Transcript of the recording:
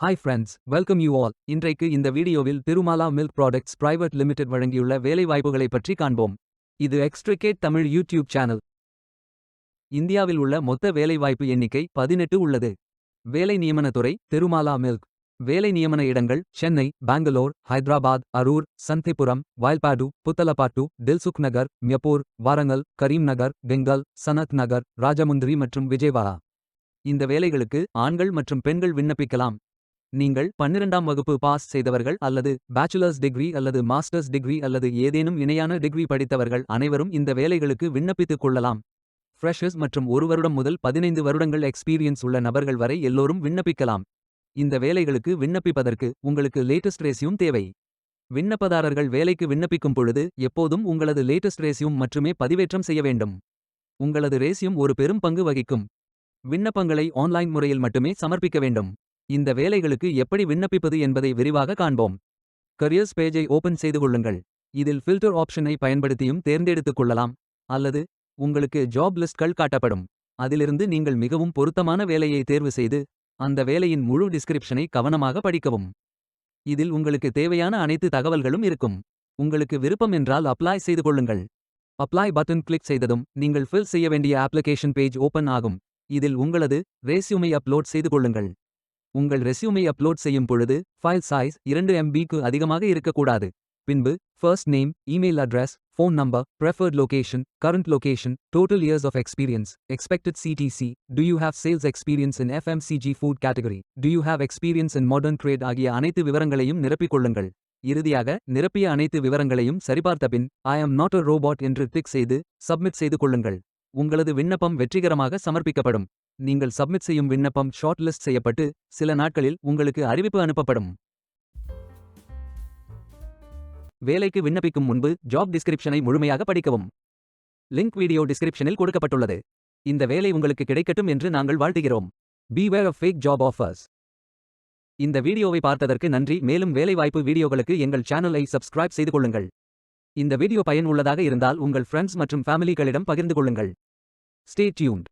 Hi friends, welcome you all. இன்றைக்கு இந்த வீடியோவில் Tirumala milk products private limited வழங்கியுள்ள வேலைவாய்ப்புகளை பற்றி காண்போம். இது எக்ஸ்ட்ரிகேட் தமிழ் யூடியூப் சேனல். இந்தியாவில் உள்ள மொத்த வேலைவாய்ப்பு எண்ணிக்கை 18 உள்ளது. வேலை நியமனத்துறை திருமாலா மில்க். வேலை நியமன இடங்கள் சென்னை, பெங்களூர், ஹைதராபாத், அரூர், சந்திபுரம், வாய்ல்பாடு, புத்தலபாட்டு, தில்சுக் நகர், மியப்பூர், வாரங்கல், கரீம் நகர், பெங்கல், சனத் நகர், ராஜமுந்திரி மற்றும் விஜயவாடா. இந்த வேலைகளுக்கு ஆண்கள் மற்றும் பெண்கள் விண்ணப்பிக்கலாம். நீங்கள் 12ஆம் வகுப்பு பாஸ் செய்தவர்கள் அல்லது பேச்சுலர்ஸ் டிகிரி அல்லது மாஸ்டர்ஸ் டிகிரி அல்லது ஏதேனும் இணையான டிகிரி படித்தவர்கள் அனைவரும் இந்த வேலைகளுக்கு விண்ணப்பித்துக் கொள்ளலாம். ஃப்ரெஷர்ஸ் மற்றும் 1 வருடம் முதல் 15 வருடங்கள் எக்ஸ்பீரியன்ஸ் உள்ள நபர்கள் வரை எல்லோரும் விண்ணப்பிக்கலாம். இந்த வேலைகளுக்கு விண்ணப்பிப்பதற்கு உங்களுக்கு லேட்டஸ்ட் ரெஸ்யூம் தேவை. விண்ணப்பதாரர்கள் வேலைக்கு விண்ணப்பிக்கும் பொழுது எப்போதும் உங்களது லேட்டஸ்ட் ரெஸ்யூம் மட்டுமே பதிவேற்றம் செய்ய வேண்டும். உங்களது ரெஸ்யூம் ஒரு பெரும் பங்கு வகிக்கும். விண்ணப்பங்களை ஆன்லைன் முறையில் மட்டுமே சமர்ப்பிக்க வேண்டும். இந்த வேலைகளுக்கு எப்படி விண்ணப்பிப்பது என்பதை விரிவாக காண்போம். கரியர்ஸ் பேஜை ஓபன் செய்து கொள்ளுங்கள். இதில் ஃபில்டர் ஆப்ஷனை பயன்படுத்தியும் தேர்ந்தெடுத்துக் கொள்ளலாம். அல்லது உங்களுக்கு ஜாப் லிஸ்ட்கள் காட்டப்படும். அதிலிருந்து நீங்கள் மிகவும் பொருத்தமான வேலையை தேர்வு செய்து அந்த வேலையின் முழு டிஸ்கிரிப்ஷனை கவனமாக படிக்கவும். இதில் உங்களுக்கு தேவையான அனைத்து தகவல்களும் இருக்கும். உங்களுக்கு விருப்பம் என்றால் அப்ளை செய்து கொள்ளுங்கள். அப்ளை பட்டன் கிளிக் செய்ததும் நீங்கள் ஃபில் செய்ய வேண்டிய அப்ளிகேஷன் பேஜ் ஓபன் ஆகும். இதில் உங்களது ரெஸ்யூமை அப்லோட் செய்து கொள்ளுங்கள். உங்கள் ரெஸ்யூமை அப்லோட் செய்யும் பொழுது ஃபைல் சைஸ் 2 MBக்கு அதிகமாக இருக்கக்கூடாது. பின்பு first name, email address, phone number, preferred location, current location, total years of experience, expected CTC, do you have sales experience in FMCG food category, do you have experience in modern trade ஆகிய அனைத்து விவரங்களையும் நிரப்பிக் கொள்ளுங்கள். இறுதியாக நிரப்பிய அனைத்து விவரங்களையும் சரிபார்த்தபின் I am not a robot என்று tick செய்து submit செய்து கொள்ளுங்கள். உங்களது விண்ணப்பம் வெற்றிகரமாக சமர்ப்பிக்கப்படும். நீங்கள் சப்மிட் செய்யும் விண்ணப்பம் ஷார்ட் லிஸ்ட் செய்யப்பட்டு சில நாட்களில் உங்களுக்கு அறிவிப்பு அனுப்பப்படும். வேலைக்கு விண்ணப்பிக்கும் முன்பு ஜாப் டிஸ்கிரிப்ஷனை முழுமையாக படிக்கவும். லிங்க் வீடியோ டிஸ்கிரிப்ஷனில் கொடுக்கப்பட்டுள்ளது. இந்த வேலை உங்களுக்கு கிடைக்கட்டும் என்று நாங்கள் வாழ்த்துகிறோம். Beware of fake job offers. இந்த வீடியோவை பார்த்ததற்கு நன்றி. மேலும் வேலைவாய்ப்பு வீடியோகளுக்கு எங்கள் சேனலை சப்ஸ்கிரைப் செய்து கொள்ளுங்கள். இந்த வீடியோ பயன் உள்ளதாக இருந்தால் உங்கள் ஃப்ரெண்ட்ஸ் மற்றும் ஃபேமிலிகளிடம் பகிர்ந்து கொள்ளுங்கள். Stay tuned.